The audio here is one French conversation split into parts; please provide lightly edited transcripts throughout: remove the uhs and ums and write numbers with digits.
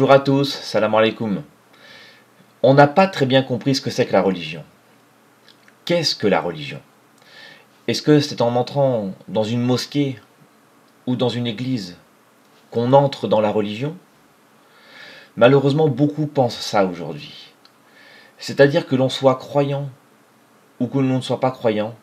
Bonjour à tous, salam alaikum. On n'a pas très bien compris ce que c'est que la religion. Qu'est-ce que la religion? Est-ce que c'est en entrant dans une mosquée ou dans une église qu'on entre dans la religion? Malheureusement, beaucoup pensent ça aujourd'hui. C'est-à-dire que l'on soit croyant ou que l'on ne soit pas croyant,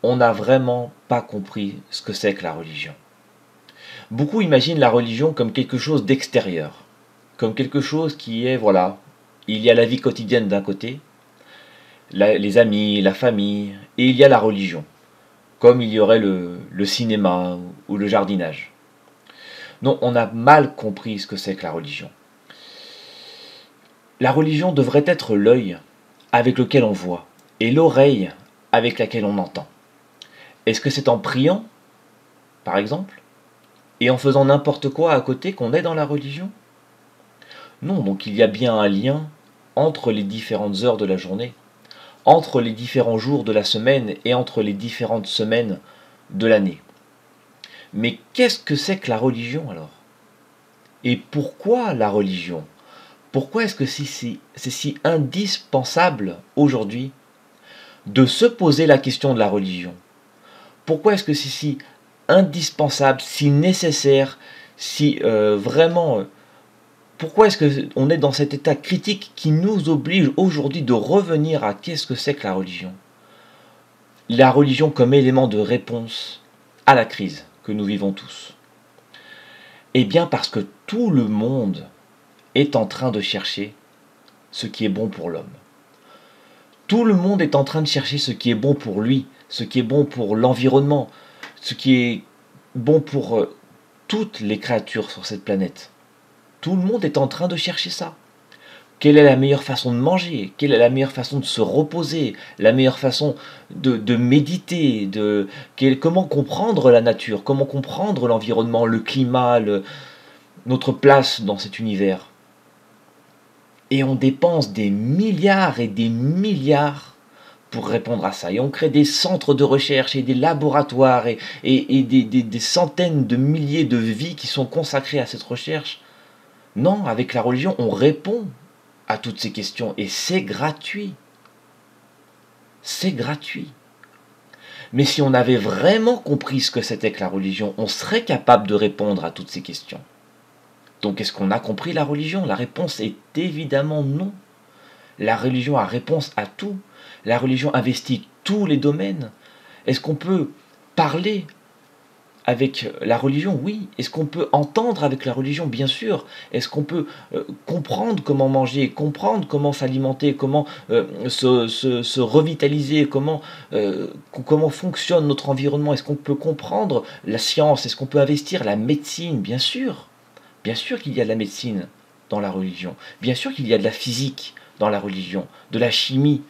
on n'a vraiment pas compris ce que c'est que la religion. Beaucoup imaginent la religion comme quelque chose d'extérieur, comme quelque chose qui est, voilà, il y a la vie quotidienne d'un côté, les amis, la famille, et il y a la religion, comme il y aurait le cinéma ou le jardinage. Non, on a mal compris ce que c'est que la religion. La religion devrait être l'œil avec lequel on voit, et l'oreille avec laquelle on entend. Est-ce que c'est en priant, par exemple, et en faisant n'importe quoi à côté qu'on est dans la religion? Non, donc il y a bien un lien entre les différentes heures de la journée, entre les différents jours de la semaine et entre les différentes semaines de l'année. Mais qu'est-ce que c'est que la religion alors? Et pourquoi la religion? Pourquoi est-ce que c'est si indispensable aujourd'hui de se poser la question de la religion? Pourquoi est-ce que c'est si indispensable, si nécessaire, si vraiment... Pourquoi est-ce qu'on est dans cet état critique qui nous oblige aujourd'hui de revenir à qu'est-ce que c'est que la religion? La religion comme élément de réponse à la crise que nous vivons tous. Eh bien parce que tout le monde est en train de chercher ce qui est bon pour l'homme. Tout le monde est en train de chercher ce qui est bon pour lui, ce qui est bon pour l'environnement, ce qui est bon pour toutes les créatures sur cette planète. Tout le monde est en train de chercher ça. Quelle est la meilleure façon de manger? Quelle est la meilleure façon de se reposer? La meilleure façon de méditer? Comment comprendre la nature? Comment comprendre l'environnement, le climat, notre place dans cet univers? Et on dépense des milliards et des milliards pour répondre à ça. Et on crée des centres de recherche et des laboratoires et des centaines de milliers de vies qui sont consacrées à cette recherche. Non, avec la religion, on répond à toutes ces questions et c'est gratuit. C'est gratuit. Mais si on avait vraiment compris ce que c'était que la religion, on serait capable de répondre à toutes ces questions. Donc est-ce qu'on a compris la religion? La réponse est évidemment non. La religion a réponse à tout. La religion investit tous les domaines. Est-ce qu'on peut parler avec la religion? Oui. Est-ce qu'on peut entendre avec la religion? Bien sûr. Est-ce qu'on peut comprendre comment manger, comprendre comment s'alimenter, comment se revitaliser, comment fonctionne notre environnement? Est-ce qu'on peut comprendre la science? Est-ce qu'on peut investir la médecine? Bien sûr. Bien sûr qu'il y a de la médecine dans la religion. Bien sûr qu'il y a de la physique dans la religion, de la chimie,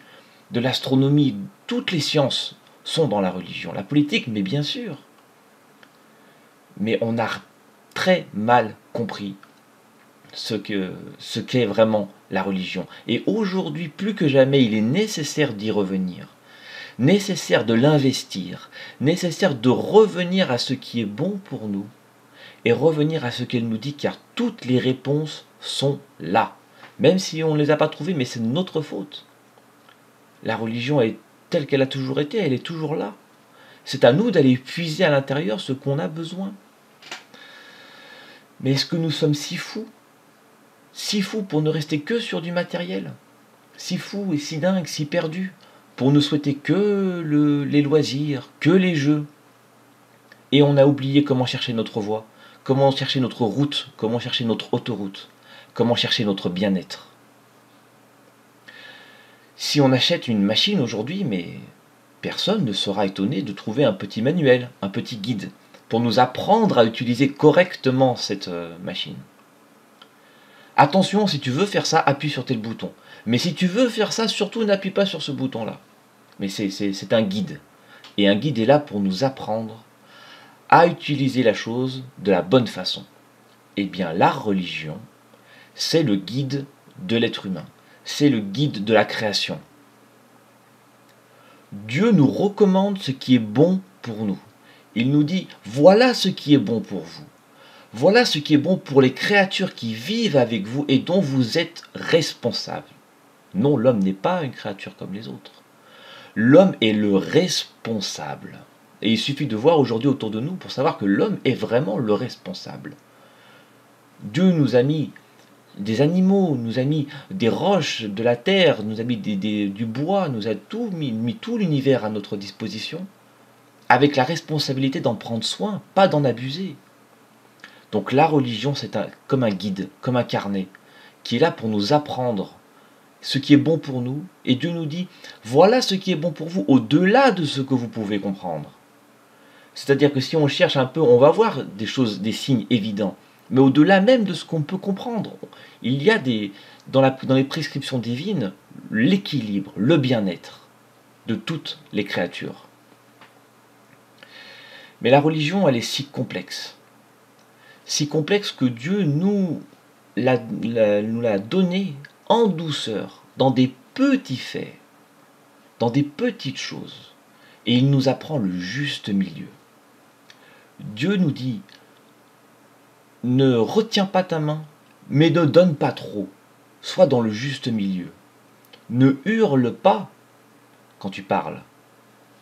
de l'astronomie. Toutes les sciences sont dans la religion. La politique, mais bien sûr. Mais on a très mal compris ce qu'est vraiment la religion. Et aujourd'hui, plus que jamais, il est nécessaire d'y revenir. Nécessaire de l'investir. Nécessaire de revenir à ce qui est bon pour nous. Et revenir à ce qu'elle nous dit, car toutes les réponses sont là. Même si on ne les a pas trouvées, mais c'est notre faute. La religion est telle qu'elle a toujours été, elle est toujours là. C'est à nous d'aller puiser à l'intérieur ce qu'on a besoin. Mais est-ce que nous sommes si fous? Si fous pour ne rester que sur du matériel? Si fous et si dingues, si perdus, pour ne souhaiter que les loisirs, que les jeux? Et on a oublié comment chercher notre voie, comment chercher notre route, comment chercher notre autoroute, comment chercher notre bien-être. Si on achète une machine aujourd'hui, mais personne ne sera étonné de trouver un petit manuel, un petit guide, pour nous apprendre à utiliser correctement cette machine. Attention, si tu veux faire ça, appuie sur tel bouton. Mais si tu veux faire ça, surtout n'appuie pas sur ce bouton-là. Mais c'est un guide. Et un guide est là pour nous apprendre à utiliser la chose de la bonne façon. Eh bien, la religion, c'est le guide de l'être humain. C'est le guide de la création. Dieu nous recommande ce qui est bon pour nous. Il nous dit, voilà ce qui est bon pour vous. Voilà ce qui est bon pour les créatures qui vivent avec vous et dont vous êtes responsable. Non, l'homme n'est pas une créature comme les autres. L'homme est le responsable. Et il suffit de voir aujourd'hui autour de nous pour savoir que l'homme est vraiment le responsable. Dieu nous a mis des animaux, nous a mis des roches, de la terre, nous a mis du bois, nous a mis tout l'univers à notre disposition, avec la responsabilité d'en prendre soin, pas d'en abuser. Donc la religion, c'est comme un guide, comme un carnet, qui est là pour nous apprendre ce qui est bon pour nous, et Dieu nous dit, voilà ce qui est bon pour vous, au-delà de ce que vous pouvez comprendre. C'est-à-dire que si on cherche un peu, on va voir des choses, des signes évidents, mais au-delà même de ce qu'on peut comprendre, il y a dans les prescriptions divines l'équilibre, le bien-être de toutes les créatures. Mais la religion, elle est si complexe que Dieu nous l'a donnée en douceur, dans des petits faits, dans des petites choses, et il nous apprend le juste milieu. Dieu nous dit, ne retiens pas ta main, mais ne donne pas trop, sois dans le juste milieu. Ne hurle pas quand tu parles,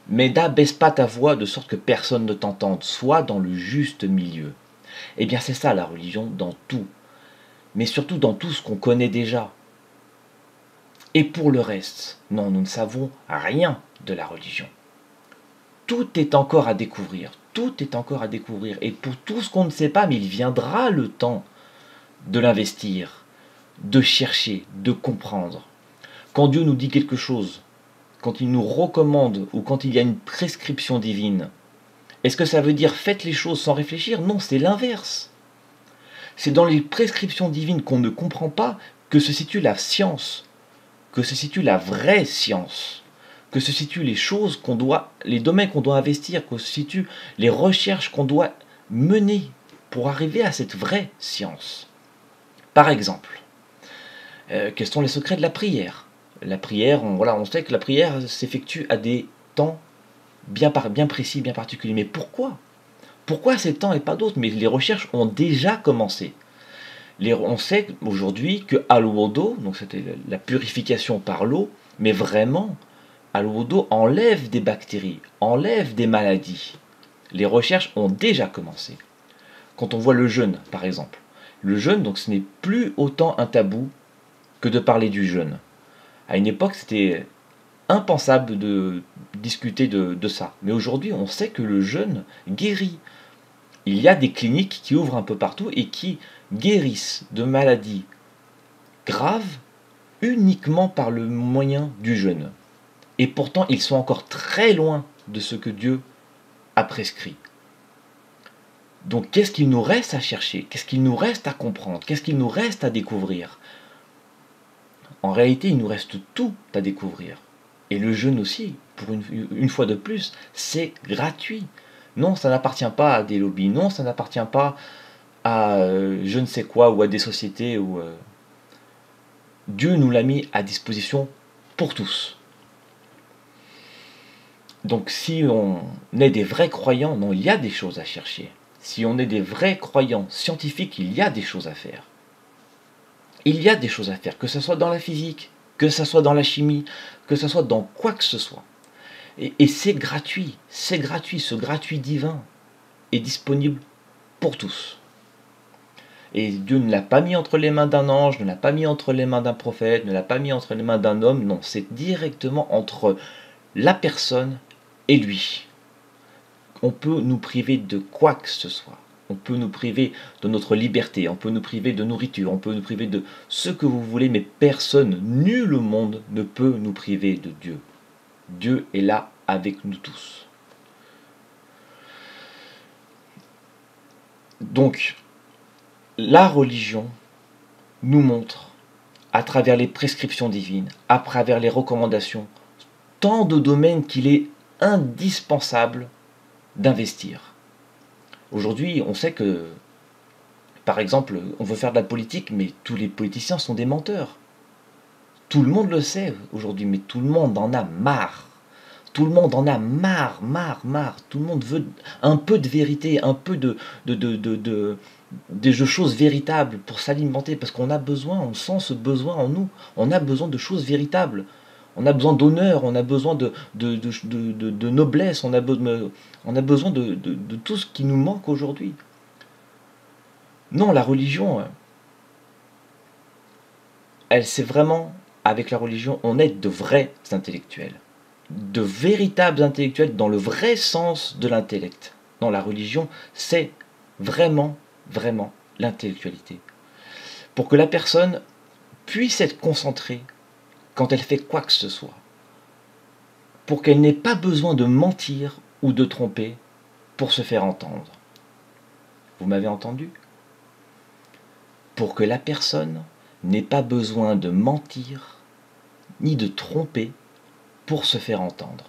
mais n'abaisse pas ta voix de sorte que personne ne t'entende, sois dans le juste milieu. Eh bien c'est ça la religion dans tout, mais surtout dans tout ce qu'on connaît déjà. Et pour le reste, non, nous ne savons rien de la religion. Tout est encore à découvrir, tout est encore à découvrir. Et pour tout ce qu'on ne sait pas, mais il viendra le temps de l'investir, de chercher, de comprendre. Quand Dieu nous dit quelque chose, quand il nous recommande ou quand il y a une prescription divine, est-ce que ça veut dire faites les choses sans réfléchir? Non, c'est l'inverse. C'est dans les prescriptions divines qu'on ne comprend pas que se situe la science, que se situe la vraie science, que se situent les choses les domaines qu'on doit investir, que se situent les recherches qu'on doit mener pour arriver à cette vraie science. Par exemple, quels sont les secrets de la prière? La prière, on sait que la prière s'effectue à des temps bien précis, bien particuliers. Mais pourquoi? Pourquoi ces temps et pas d'autres? Mais les recherches ont déjà commencé. On sait aujourd'hui que al-wudu, donc c'était la purification par l'eau, mais vraiment, al-wudu enlève des bactéries, enlève des maladies. Les recherches ont déjà commencé. Quand on voit le jeûne, par exemple, le jeûne, donc ce n'est plus autant un tabou que de parler du jeûne. À une époque, c'était impensable de discuter de ça. Mais aujourd'hui, on sait que le jeûne guérit. Il y a des cliniques qui ouvrent un peu partout et qui guérissent de maladies graves uniquement par le moyen du jeûne. Et pourtant, ils sont encore très loin de ce que Dieu a prescrit. Donc, qu'est-ce qu'il nous reste à chercher? Qu'est-ce qu'il nous reste à comprendre? Qu'est-ce qu'il nous reste à découvrir? En réalité, il nous reste tout à découvrir. Et le jeûne aussi, pour une fois de plus, c'est gratuit. Non, ça n'appartient pas à des lobbies. Non, ça n'appartient pas à je ne sais quoi ou à des sociétés. Dieu nous l'a mis à disposition pour tous. Donc si on est des vrais croyants, non, il y a des choses à chercher. Si on est des vrais croyants scientifiques, il y a des choses à faire. Il y a des choses à faire, que ce soit dans la physique, que ce soit dans la chimie, que ce soit dans quoi que ce soit. Et c'est gratuit, ce gratuit divin est disponible pour tous. Et Dieu ne l'a pas mis entre les mains d'un ange, ne l'a pas mis entre les mains d'un prophète, ne l'a pas mis entre les mains d'un homme, non, c'est directement entre la personne et lui. On peut nous priver de quoi que ce soit. On peut nous priver de notre liberté, on peut nous priver de nourriture, on peut nous priver de ce que vous voulez, mais personne, nul au monde ne peut nous priver de Dieu. Dieu est là avec nous tous. Donc, la religion nous montre, à travers les prescriptions divines, à travers les recommandations, tant de domaines qu'il est indispensable d'investir. Aujourd'hui, on sait que, par exemple, on veut faire de la politique, mais tous les politiciens sont des menteurs. Tout le monde le sait aujourd'hui, mais tout le monde en a marre. Tout le monde en a marre. Tout le monde veut un peu de vérité, un peu des choses véritables pour s'alimenter, parce qu'on a besoin, on sent ce besoin en nous, on a besoin de choses véritables, on a besoin d'honneur, on a besoin de noblesse, on a besoin de tout ce qui nous manque aujourd'hui. Non, la religion, elle, c'est vraiment, avec la religion, on est de vrais intellectuels, de véritables intellectuels dans le vrai sens de l'intellect. Non, la religion, c'est vraiment l'intellectualité. Pour que la personne puisse être concentrée quand elle fait quoi que ce soit. Pour qu'elle n'ait pas besoin de mentir ou de tromper pour se faire entendre. Vous m'avez entendu? Pour que la personne n'ait pas besoin de mentir ni de tromper pour se faire entendre.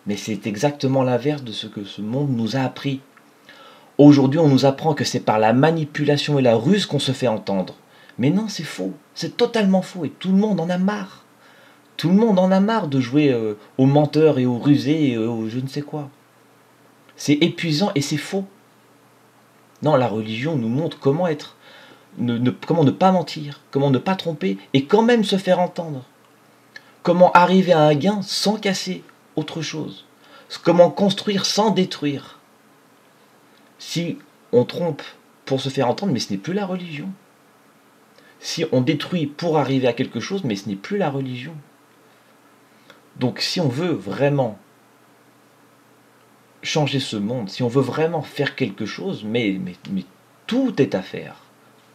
Mais c'est exactement l'inverse de ce que ce monde nous a appris. Aujourd'hui, on nous apprend que c'est par la manipulation et la ruse qu'on se fait entendre. Mais non, c'est faux. C'est totalement faux. Et tout le monde en a marre. Tout le monde en a marre de jouer aux menteurs et aux rusés et aux je ne sais quoi. C'est épuisant et c'est faux. Non, la religion nous montre comment être, comment ne pas mentir, comment ne pas tromper et quand même se faire entendre. Comment arriver à un gain sans casser autre chose. Comment construire sans détruire. Si on trompe pour se faire entendre, mais ce n'est plus la religion. Si on détruit pour arriver à quelque chose, mais ce n'est plus la religion. Donc si on veut vraiment changer ce monde, si on veut vraiment faire quelque chose, mais tout est à faire.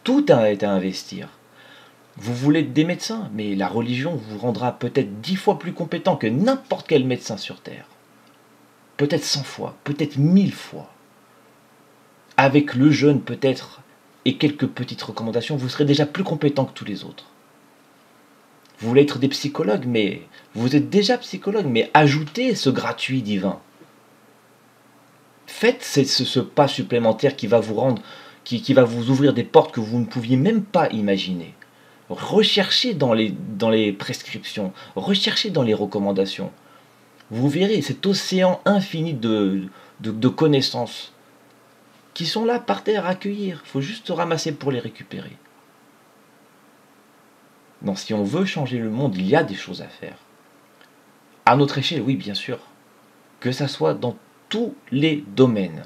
Tout est à investir. Vous voulez être des médecins, mais la religion vous rendra peut-être 10 fois plus compétent que n'importe quel médecin sur Terre. Peut-être 100 fois, peut-être 1000 fois. Avec le jeûne peut-être et quelques petites recommandations, vous serez déjà plus compétent que tous les autres. Vous voulez être des psychologues, mais vous êtes déjà psychologue, mais ajoutez ce gratuit divin. Faites ce pas supplémentaire qui va vous rendre, qui va vous ouvrir des portes que vous ne pouviez même pas imaginer. Recherchez dans les prescriptions, recherchez dans les recommandations. Vous verrez cet océan infini de connaissances qui sont là par terre à accueillir. Il faut juste se ramasser pour les récupérer. Non, si on veut changer le monde, il y a des choses à faire. À notre échelle, oui, bien sûr. Que ça soit dans tous les domaines.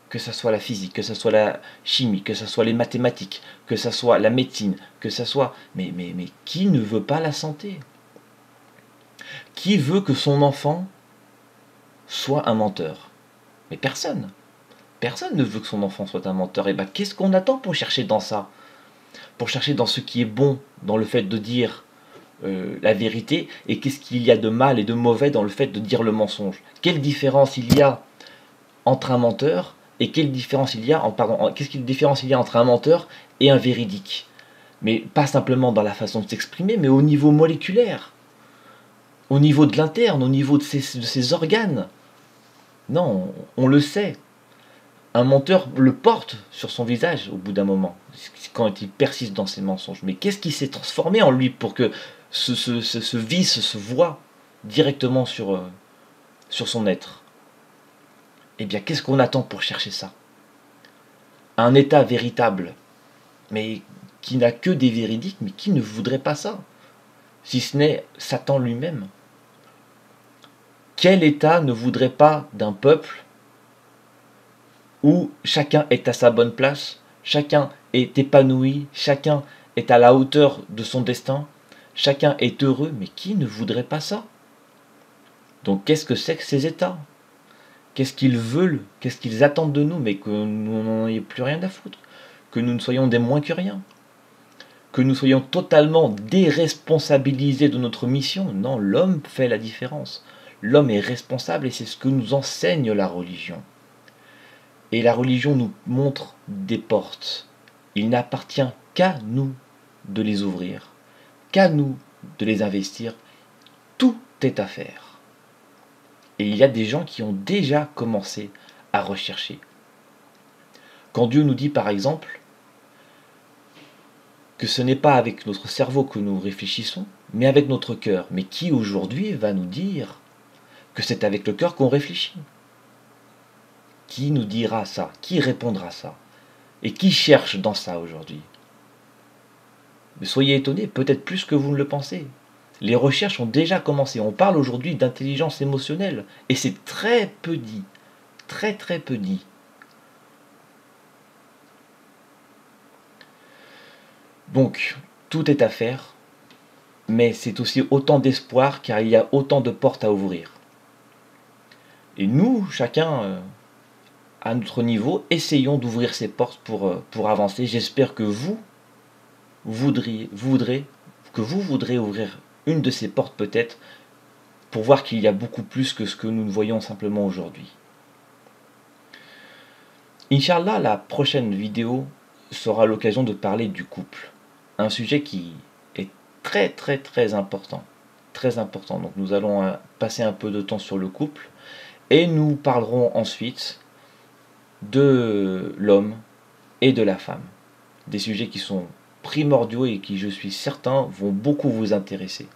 Que ça soit la physique, que ça soit la chimie, que ça soit les mathématiques, que ça soit la médecine, que ça soit... Mais qui ne veut pas la santé? Qui veut que son enfant soit un menteur? Mais personne. Personne ne veut que son enfant soit un menteur. Et bien, qu'est-ce qu'on attend pour chercher dans ça? Pour chercher dans ce qui est bon, dans le fait de dire la vérité, et qu'est-ce qu'il y a de mal et de mauvais dans le fait de dire le mensonge? Quelle différence il y a entre un menteur et quelle différence il y a entre un menteur et un véridique? Mais pas simplement dans la façon de s'exprimer, mais au niveau moléculaire, au niveau de l'interne, au niveau de ses organes. Non, on le sait. Un menteur le porte sur son visage au bout d'un moment, quand il persiste dans ses mensonges. Mais qu'est-ce qui s'est transformé en lui pour que ce vice se voit directement sur son être? Eh bien, qu'est-ce qu'on attend pour chercher ça? Un état véritable, mais qui n'a que des véridiques, mais qui ne voudrait pas ça? Si ce n'est Satan lui-même. Quel état ne voudrait pas d'un peuple où chacun est à sa bonne place, chacun est épanoui, chacun est à la hauteur de son destin, chacun est heureux, mais qui ne voudrait pas ça? Donc qu'est-ce que c'est que ces états? Qu'est-ce qu'ils veulent? Qu'est-ce qu'ils attendent de nous? Mais que nous n'en ayons plus rien à foutre, que nous ne soyons des moins que rien, que nous soyons totalement déresponsabilisés de notre mission. Non, l'homme fait la différence. L'homme est responsable et c'est ce que nous enseigne la religion. Et la religion nous montre des portes. Il n'appartient qu'à nous de les ouvrir, qu'à nous de les investir. Tout est à faire. Et il y a des gens qui ont déjà commencé à rechercher. Quand Dieu nous dit par exemple que ce n'est pas avec notre cerveau que nous réfléchissons, mais avec notre cœur. Mais qui aujourd'hui va nous dire que c'est avec le cœur qu'on réfléchit? Qui nous dira ça? Qui répondra ça? Et qui cherche dans ça aujourd'hui? Mais soyez étonnés, peut-être plus que vous ne le pensez. Les recherches ont déjà commencé. On parle aujourd'hui d'intelligence émotionnelle. Et c'est très peu dit. Très très peu dit. Donc, tout est à faire. Mais c'est aussi autant d'espoir car il y a autant de portes à ouvrir. Et nous, chacun, à notre niveau, essayons d'ouvrir ces portes pour avancer. J'espère que vous voudrez ouvrir une de ces portes peut-être pour voir qu'il y a beaucoup plus que ce que nous ne voyons simplement aujourd'hui. Inch'Allah, la prochaine vidéo sera l'occasion de parler du couple. Un sujet qui est très très très important. Très important. Donc nous allons passer un peu de temps sur le couple et nous parlerons ensuite de l'homme et de la femme. Des sujets qui sont primordiaux et qui, je suis certain, vont beaucoup vous intéresser.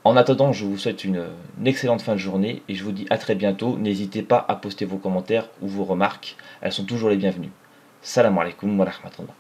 En attendant, je vous souhaite une excellente fin de journée et je vous dis à très bientôt. N'hésitez pas à poster vos commentaires ou vos remarques, elles sont toujours les bienvenues. Salam alaikum wa rahmatullah.